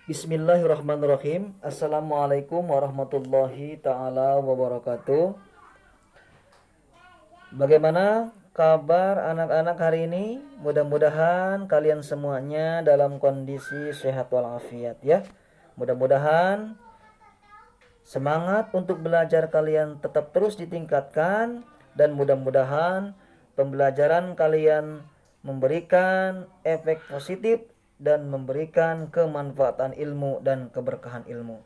Bismillahirrahmanirrahim. Assalamualaikum warahmatullahi taala wabarakatuh. Bagaimana kabar anak-anak hari ini? Mudah-mudahan kalian semuanya dalam kondisi sehat walafiat ya. Mudah-mudahan semangat untuk belajar kalian tetap terus ditingkatkan dan mudah-mudahan pembelajaran kalian memberikan efek positif dan memberikan kemanfaatan ilmu dan keberkahan ilmu.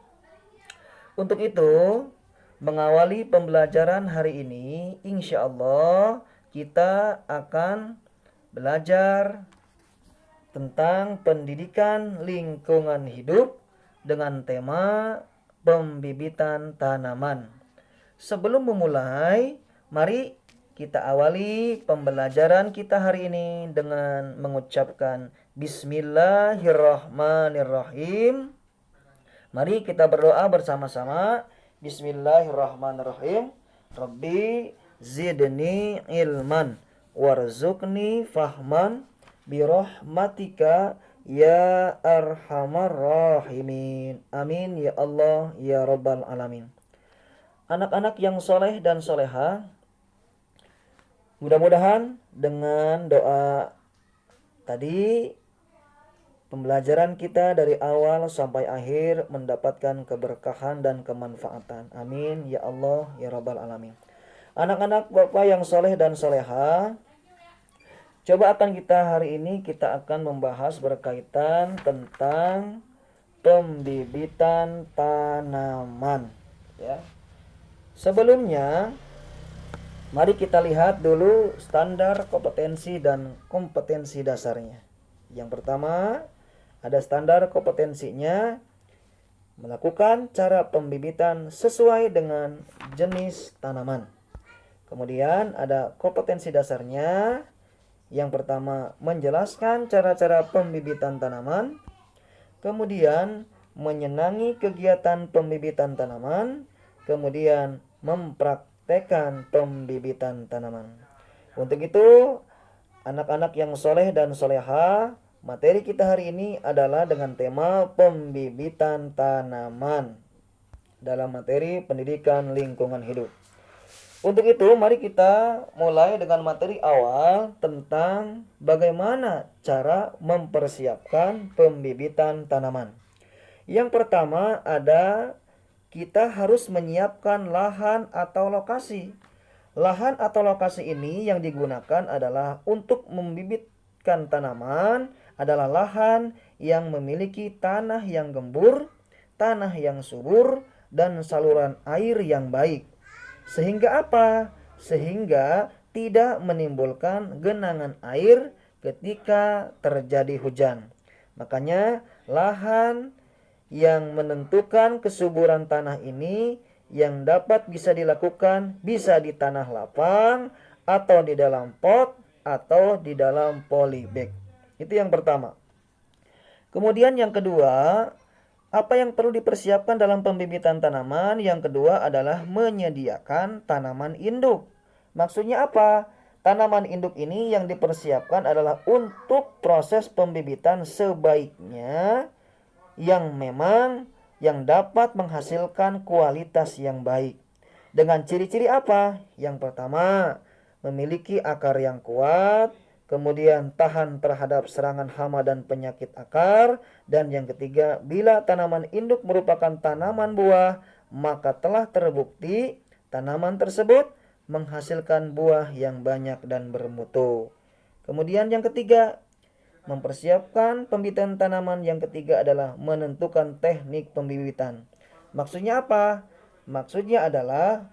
Untuk itu, mengawali pembelajaran hari ini, insya Allah kita akan belajar tentang pendidikan lingkungan hidup dengan tema pembibitan tanaman. Sebelum memulai, mari kita awali pembelajaran kita hari ini dengan mengucapkan Bismillahirrahmanirrahim. Mari kita berdoa bersama-sama. Bismillahirrahmanirrahim. Rabbi zidni ilman warzuqni fahman birahmatika ya arhamar rahimin. Amin ya Allah ya rabbal alamin. Anak-anak yang soleh dan soleha, mudah-mudahan dengan doa tadi pembelajaran kita dari awal sampai akhir mendapatkan keberkahan dan kemanfaatan. Amin ya Allah ya rabbal alamin. Anak-anak Bapak yang soleh dan soleha, coba akan kita hari ini kita akan membahas berkaitan tentang pembibitan tanaman ya. Sebelumnya mari kita lihat dulu standar kompetensi dan kompetensi dasarnya. Yang pertama, ada standar kompetensinya, melakukan cara pembibitan sesuai dengan jenis tanaman. Kemudian ada kompetensi dasarnya. Yang pertama, menjelaskan cara-cara pembibitan tanaman. Kemudian, menyenangi kegiatan pembibitan tanaman. Kemudian, mempraktekkan pembibitan tanaman. Untuk itu, anak-anak yang soleh dan soleha, materi kita hari ini adalah dengan tema pembibitan tanaman dalam materi pendidikan lingkungan hidup. Untuk itu, mari kita mulai dengan materi awal tentang bagaimana cara mempersiapkan pembibitan tanaman. Yang pertama ada kita harus menyiapkan lahan atau lokasi. Lahan atau lokasi ini yang digunakan adalah untuk membibitkan tanaman adalah lahan yang memiliki tanah yang gembur, tanah yang subur, dan saluran air yang baik. Sehingga apa? Sehingga tidak menimbulkan genangan air ketika terjadi hujan. Makanya lahan yang menentukan kesuburan tanah ini yang dapat bisa dilakukan bisa di tanah lapang atau di dalam pot atau di dalam polybag. Itu yang pertama. Kemudian yang kedua, apa yang perlu dipersiapkan dalam pembibitan tanaman? Yang kedua adalah menyediakan tanaman induk. Maksudnya apa? Tanaman induk ini yang dipersiapkan adalah untuk proses pembibitan sebaiknya yang memang yang dapat menghasilkan kualitas yang baik. Dengan ciri-ciri apa? Yang pertama, memiliki akar yang kuat, kemudian tahan terhadap serangan hama dan penyakit akar, dan yang ketiga, bila tanaman induk merupakan tanaman buah, maka telah terbukti tanaman tersebut menghasilkan buah yang banyak dan bermutu. Kemudian yang ketiga, mempersiapkan pembibitan tanaman yang ketiga adalah menentukan teknik pembibitan. Maksudnya apa? Maksudnya adalah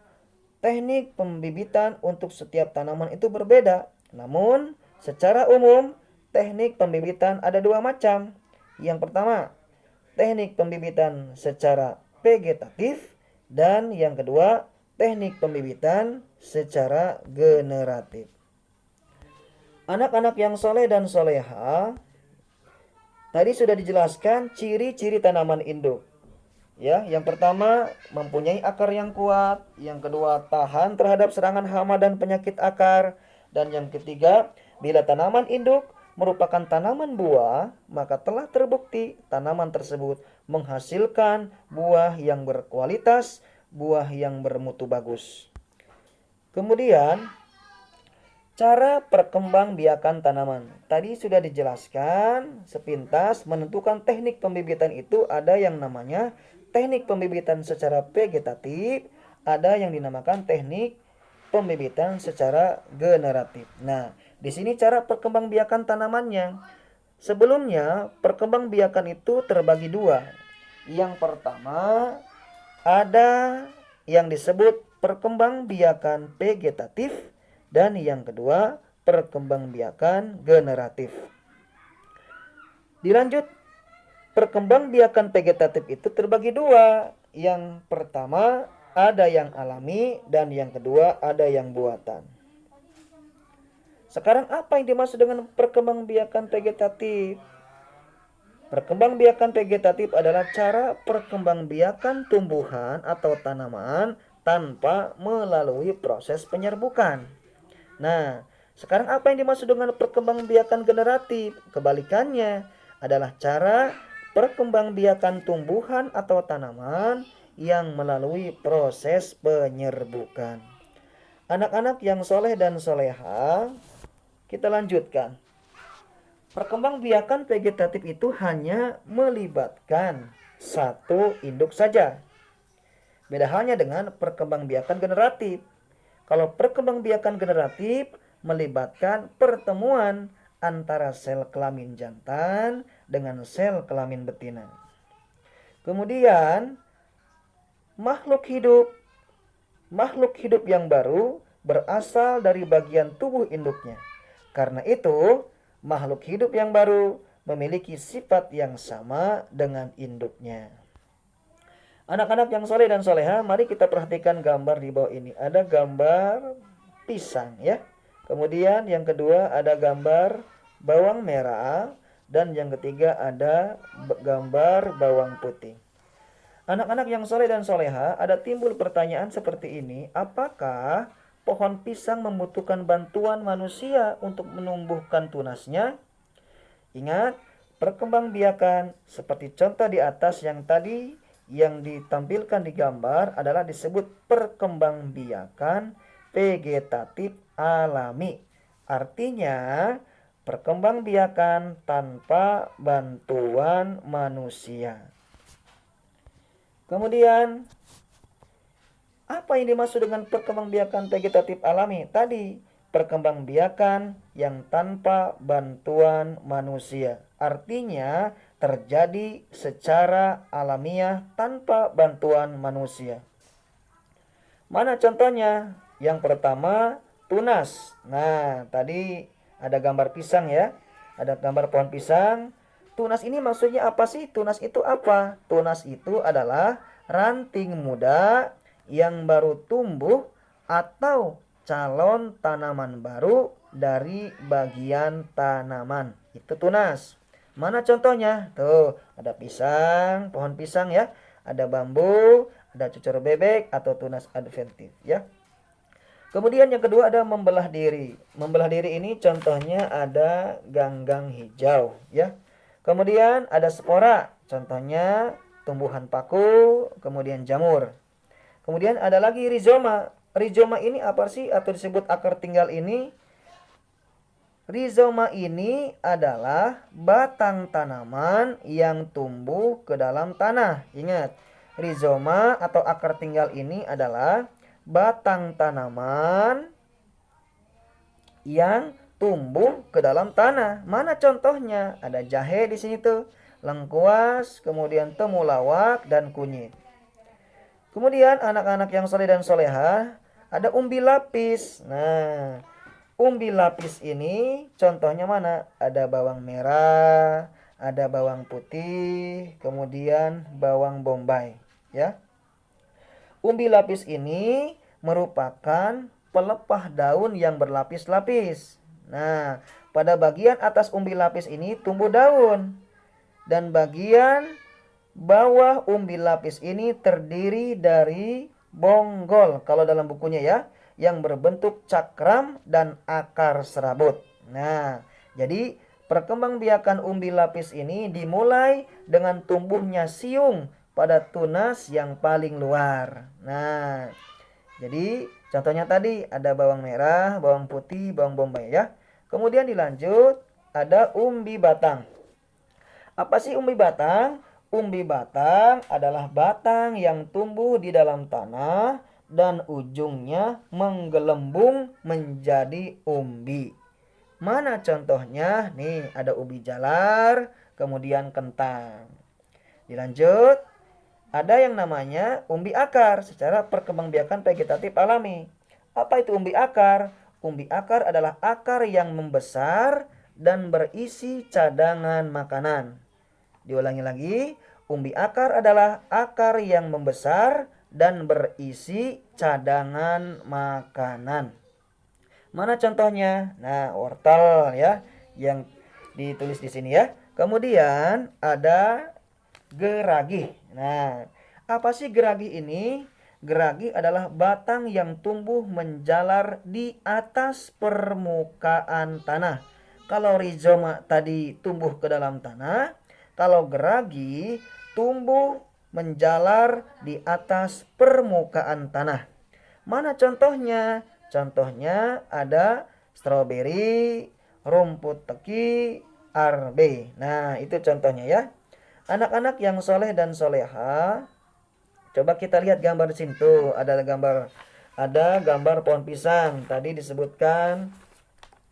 teknik pembibitan untuk setiap tanaman itu berbeda. Namun, secara umum, teknik pembibitan ada dua macam. Yang pertama, teknik pembibitan secara vegetatif, dan yang kedua, teknik pembibitan secara generatif. Anak-anak yang soleh dan soleha, tadi sudah dijelaskan ciri-ciri tanaman induk. Ya, yang pertama mempunyai akar yang kuat, yang kedua tahan terhadap serangan hama dan penyakit akar, dan yang ketiga bila tanaman induk merupakan tanaman buah, maka telah terbukti tanaman tersebut menghasilkan buah yang berkualitas, buah yang bermutu bagus. Kemudian, cara perkembangbiakan tanaman. Tadi sudah dijelaskan sepintas. Menentukan teknik pembibitan itu ada yang namanya teknik pembibitan secara vegetatif, ada yang dinamakan teknik pembibitan secara generatif. Nah, di sini cara perkembangbiakan tanamannya. Sebelumnya, perkembangbiakan itu terbagi dua. Yang pertama, ada yang disebut perkembangbiakan vegetatif, dan yang kedua, perkembangbiakan generatif. Dilanjut, perkembangbiakan vegetatif itu terbagi dua. Yang pertama, ada yang alami, dan yang kedua, ada yang buatan. Sekarang apa yang dimaksud dengan perkembangbiakan vegetatif? Perkembangbiakan vegetatif adalah cara perkembangbiakan tumbuhan atau tanaman tanpa melalui proses penyerbukan. Nah, sekarang apa yang dimaksud dengan perkembangbiakan generatif? Kebalikannya adalah cara perkembangbiakan tumbuhan atau tanaman yang melalui proses penyerbukan. Anak-anak yang soleh dan soleha, kita lanjutkan. Perkembangbiakan vegetatif itu hanya melibatkan satu induk saja. Beda halnya dengan perkembangbiakan generatif. Kalau perkembangbiakan generatif melibatkan pertemuan antara sel kelamin jantan dengan sel kelamin betina. Kemudian makhluk hidup yang baru berasal dari bagian tubuh induknya. Karena itu, makhluk hidup yang baru memiliki sifat yang sama dengan induknya. Anak-anak yang soleh dan soleha, mari kita perhatikan gambar di bawah ini. Ada gambar pisang ya. Kemudian yang kedua ada gambar bawang merah. Dan yang ketiga ada gambar bawang putih. Anak-anak yang soleh dan soleha, ada timbul pertanyaan seperti ini. Apakah pohon pisang membutuhkan bantuan manusia untuk menumbuhkan tunasnya? Ingat, perkembangbiakan seperti contoh di atas yang tadi yang ditampilkan di gambar adalah disebut perkembangbiakan vegetatif alami. Artinya, perkembangbiakan tanpa bantuan manusia. Kemudian, apa yang dimaksud dengan perkembangbiakan vegetatif alami? Tadi, perkembangbiakan yang tanpa bantuan manusia. Artinya, terjadi secara alamiah tanpa bantuan manusia. Mana contohnya? Yang pertama, tunas. Nah, tadi ada gambar pisang ya. Ada gambar pohon pisang. Tunas ini maksudnya apa sih? Tunas itu apa? Tunas itu adalah ranting muda yang baru tumbuh atau calon tanaman baru dari bagian tanaman. Itu tunas. Mana contohnya? Tuh, ada pisang, pohon pisang ya. Ada bambu, ada cucur bebek atau tunas adventif ya. Kemudian yang kedua ada membelah diri. Membelah diri ini contohnya ada ganggang hijau ya. Kemudian ada spora, contohnya tumbuhan paku, kemudian jamur. Kemudian ada lagi rizoma. Rizoma ini apa sih atau disebut akar tinggal ini? Rizoma ini adalah batang tanaman yang tumbuh ke dalam tanah. Ingat, rizoma atau akar tinggal ini adalah batang tanaman yang tumbuh ke dalam tanah. Mana contohnya? Ada jahe di sini tuh, lengkuas, kemudian temulawak dan kunyit. Kemudian anak-anak yang soleh dan soleha, ada umbi lapis. Nah, umbi lapis ini contohnya mana? Ada bawang merah, ada bawang putih, kemudian bawang bombay ya. Umbi lapis ini merupakan pelepah daun yang berlapis-lapis. Nah, pada bagian atas umbi lapis ini tumbuh daun. Dan bagian bawah umbi lapis ini terdiri dari bonggol. Kalau dalam bukunya ya, yang berbentuk cakram dan akar serabut. Nah, jadi Perkembangbiakan umbi lapis ini dimulai dengan tumbuhnya siung pada tunas yang paling luar. Nah, jadi contohnya tadi ada bawang merah, bawang putih, bawang bombay ya. Kemudian dilanjut ada umbi batang. Apa sih umbi batang? Umbi batang adalah batang yang tumbuh di dalam tanah dan ujungnya menggelembung menjadi umbi. Mana contohnya? Nih ada ubi jalar, kemudian kentang. Dilanjut, ada yang namanya umbi akar secara perkembangbiakan vegetatif alami. Apa itu umbi akar? Umbi akar adalah akar yang membesar dan berisi cadangan makanan. Diulangi lagi, umbi akar adalah akar yang membesar dan berisi cadangan makanan. Mana contohnya? Nah, wortel ya yang ditulis di sini ya. Kemudian ada geragi. Nah, apa sih geragi ini? Geragi adalah batang yang tumbuh menjalar di atas permukaan tanah. Kalau rizoma tadi tumbuh ke dalam tanah, kalau geragi tumbuh menjalar di atas permukaan tanah. Mana contohnya? Contohnya ada stroberi, rumput teki, arbe. Nah, itu contohnya ya. Anak-anak yang soleh dan soleha, coba kita lihat gambar di sini tuh. Ada gambar pohon pisang. Tadi disebutkan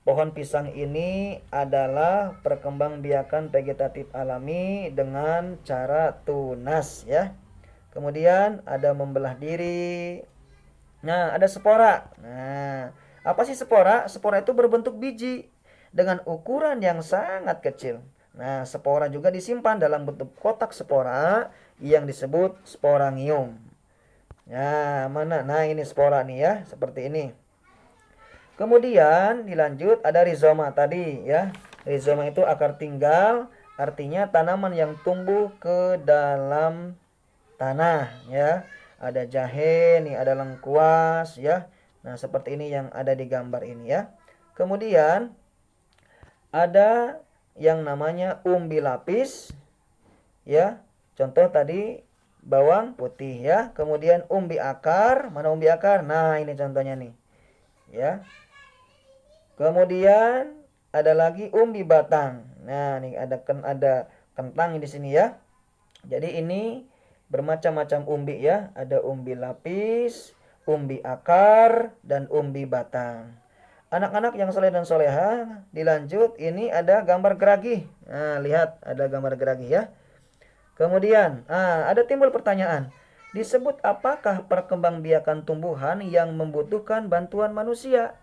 pohon pisang ini adalah perkembangbiakan vegetatif alami dengan cara tunas ya. Kemudian ada membelah diri. Nah, ada spora. Nah, apa sih spora? Spora itu berbentuk biji dengan ukuran yang sangat kecil. Nah, spora juga disimpan dalam bentuk kotak spora yang disebut sporangium. Nah, mana? Nah, ini spora nih ya, seperti ini. Kemudian dilanjut ada rizoma tadi ya. Rizoma itu akar tinggal, artinya tanaman yang tumbuh ke dalam tanah ya. Ada jahe nih, ada lengkuas ya. Nah, seperti ini yang ada di gambar ini ya. Kemudian ada yang namanya umbi lapis ya. Contoh tadi bawang putih ya. Kemudian umbi akar, mana umbi akar? Nah, ini contohnya nih. Ya. Kemudian ada lagi umbi batang. Nah, nih ada kentang di sini ya. Jadi ini bermacam-macam umbi ya. Ada umbi lapis, umbi akar, dan umbi batang. Anak-anak yang soleh dan soleha, dilanjut ini ada gambar geragi. Nah, lihat ada gambar geragi ya. Kemudian, ada timbul pertanyaan. Disebut apakah perkembangbiakan tumbuhan yang membutuhkan bantuan manusia?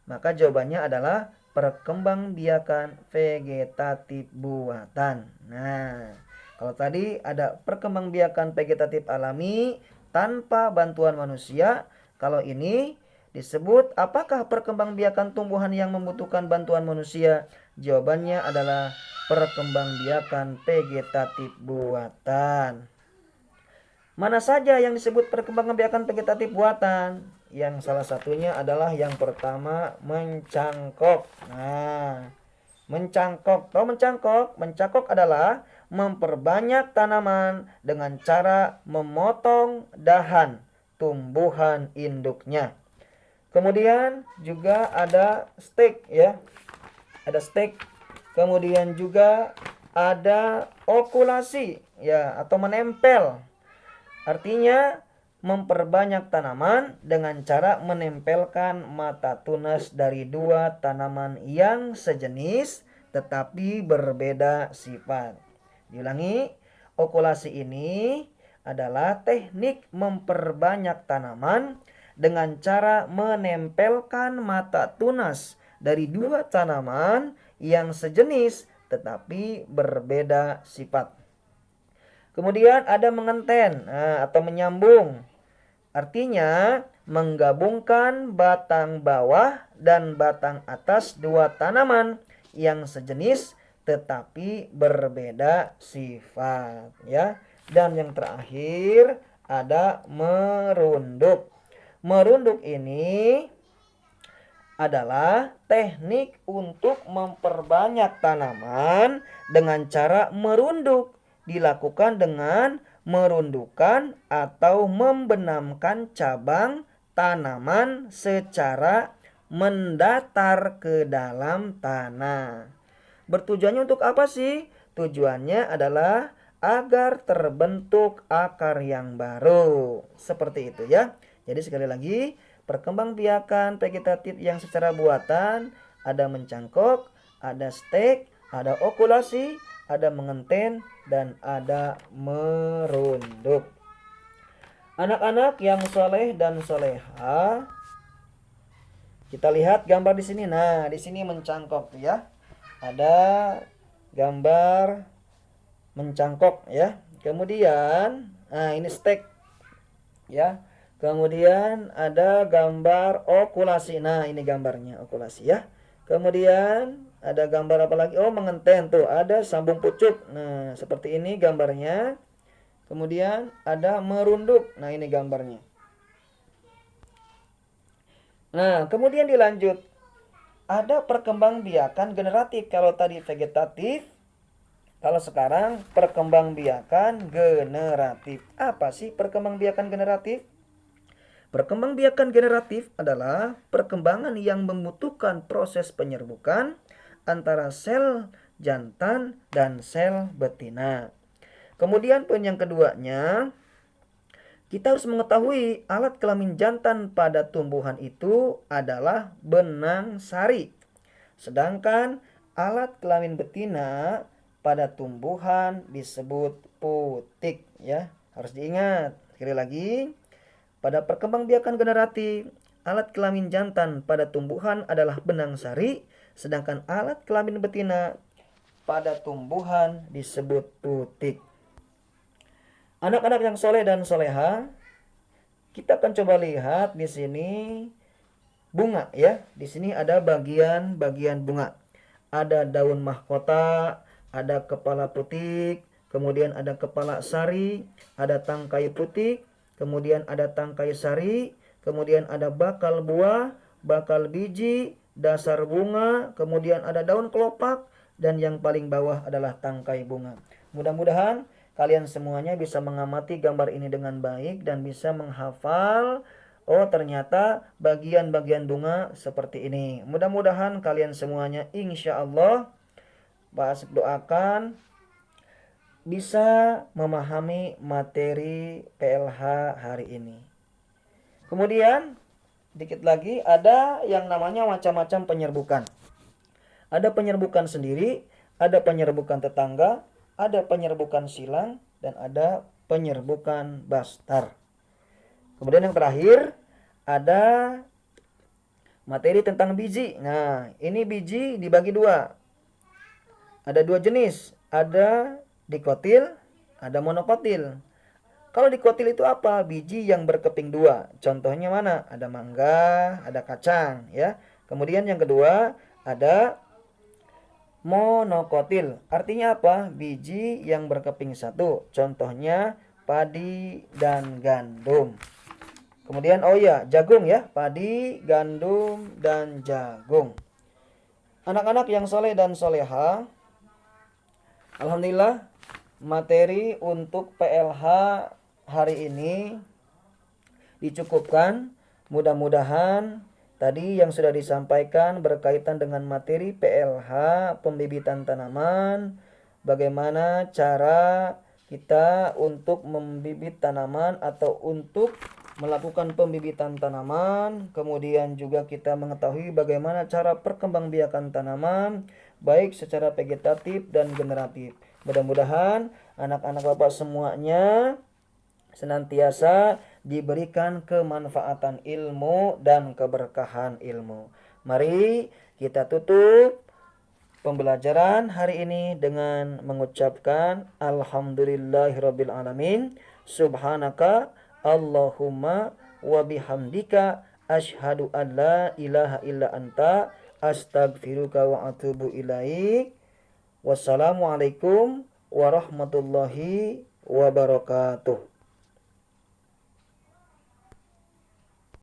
Maka jawabannya adalah perkembangbiakan vegetatif buatan. Nah, kalau tadi ada perkembangbiakan vegetatif alami tanpa bantuan manusia, kalau ini disebut apakah perkembangbiakan tumbuhan yang membutuhkan bantuan manusia? Jawabannya adalah perkembangbiakan vegetatif buatan. Mana saja yang disebut perkembangbiakan vegetatif buatan? Yang salah satunya adalah yang pertama mencangkok. Nah, mencangkok. Tahu mencangkok? Mencangkok adalah memperbanyak tanaman dengan cara memotong dahan tumbuhan induknya. Kemudian juga ada stek ya. Ada stek. Kemudian juga ada okulasi ya atau menempel. Artinya memperbanyak tanaman dengan cara menempelkan mata tunas dari dua tanaman yang sejenis tetapi berbeda sifat. Diulangi, okulasi ini adalah teknik memperbanyak tanaman dengan cara menempelkan mata tunas dari dua tanaman yang sejenis tetapi berbeda sifat. Kemudian ada mengenten atau menyambung. Artinya menggabungkan batang bawah dan batang atas dua tanaman yang sejenis tetapi berbeda sifat ya. Dan yang terakhir ada merunduk. Merunduk ini adalah teknik untuk memperbanyak tanaman dengan cara merunduk. Dilakukan dengan merundukan atau membenamkan cabang tanaman secara mendatar ke dalam tanah. Bertujuannya untuk apa sih? Tujuannya adalah agar terbentuk akar yang baru. Seperti itu ya. Jadi sekali lagi, perkembangbiakan vegetatif yang secara buatan ada mencangkok, ada stek, ada okulasi, ada mengenten, dan ada merunduk. Anak-anak yang soleh dan soleha, kita lihat gambar di sini. Nah, di sini mencangkok ya. Ada gambar mencangkok ya. Kemudian, nah ini stek ya. Kemudian ada gambar okulasi. Nah, ini gambarnya okulasi ya. Kemudian ada gambar apa lagi? Oh, mengenten tuh. Ada sambung pucuk. Nah, seperti ini gambarnya. Kemudian ada merunduk. Nah, ini gambarnya. Nah, kemudian dilanjut. Ada perkembangbiakan generatif. Kalau tadi vegetatif, kalau sekarang perkembangbiakan generatif. Apa sih perkembangbiakan generatif? Perkembangbiakan generatif adalah perkembangan yang membutuhkan proses penyerbukan antara sel jantan dan sel betina. Kemudian poin yang keduanya, kita harus mengetahui alat kelamin jantan pada tumbuhan itu adalah benang sari. Sedangkan alat kelamin betina pada tumbuhan disebut putik ya. Harus diingat. Sekali lagi, pada perkembangbiakan generatif, alat kelamin jantan pada tumbuhan adalah benang sari, sedangkan alat kelamin betina pada tumbuhan disebut putik. Anak-anak yang soleh dan soleha, kita akan coba lihat di sini bunga ya. Di sini ada bagian-bagian bunga. Ada daun mahkota, ada kepala putik, kemudian ada kepala sari, ada tangkai putik, kemudian ada tangkai sari, kemudian ada bakal buah, bakal biji, dasar bunga, kemudian ada daun kelopak, dan yang paling bawah adalah tangkai bunga. Mudah-mudahan kalian semuanya bisa mengamati gambar ini dengan baik dan bisa menghafal, oh ternyata bagian-bagian bunga seperti ini. Mudah-mudahan kalian semuanya insya Allah, Pak Asep doakan, bisa memahami materi PLH hari ini. Kemudian dikit lagi ada yang namanya macam-macam penyerbukan. Ada penyerbukan sendiri, ada penyerbukan tetangga, ada penyerbukan silang, dan ada penyerbukan bastar. Kemudian yang terakhir ada materi tentang biji. Nah, ini biji dibagi dua. Ada dua jenis, ada dikotil, ada monokotil. Kalau dikotil itu apa? Biji yang berkeping dua. Contohnya mana? Ada mangga, ada kacang ya. Kemudian yang kedua ada monokotil. Artinya apa? Biji yang berkeping satu. Contohnya padi dan gandum. Kemudian oh ya, jagung ya. Padi, gandum, dan jagung. Anak-anak yang soleh dan soleha, alhamdulillah materi untuk PLH hari ini dicukupkan. Mudah-mudahan tadi yang sudah disampaikan berkaitan dengan materi PLH pembibitan tanaman, bagaimana cara kita untuk membibit tanaman atau untuk melakukan pembibitan tanaman, kemudian juga kita mengetahui bagaimana cara perkembangbiakan tanaman baik secara vegetatif dan generatif. Mudah-mudahan anak-anak Bapak semuanya senantiasa diberikan kemanfaatan ilmu dan keberkahan ilmu. Mari kita tutup pembelajaran hari ini dengan mengucapkan alhamdulillahirabbil alamin, subhanaka Allahumma wa bihamdika asyhadu an la ilaha illa anta astaghfiruka wa atubu ilaik. Wassalamualaikum warahmatullahi wabarakatuh.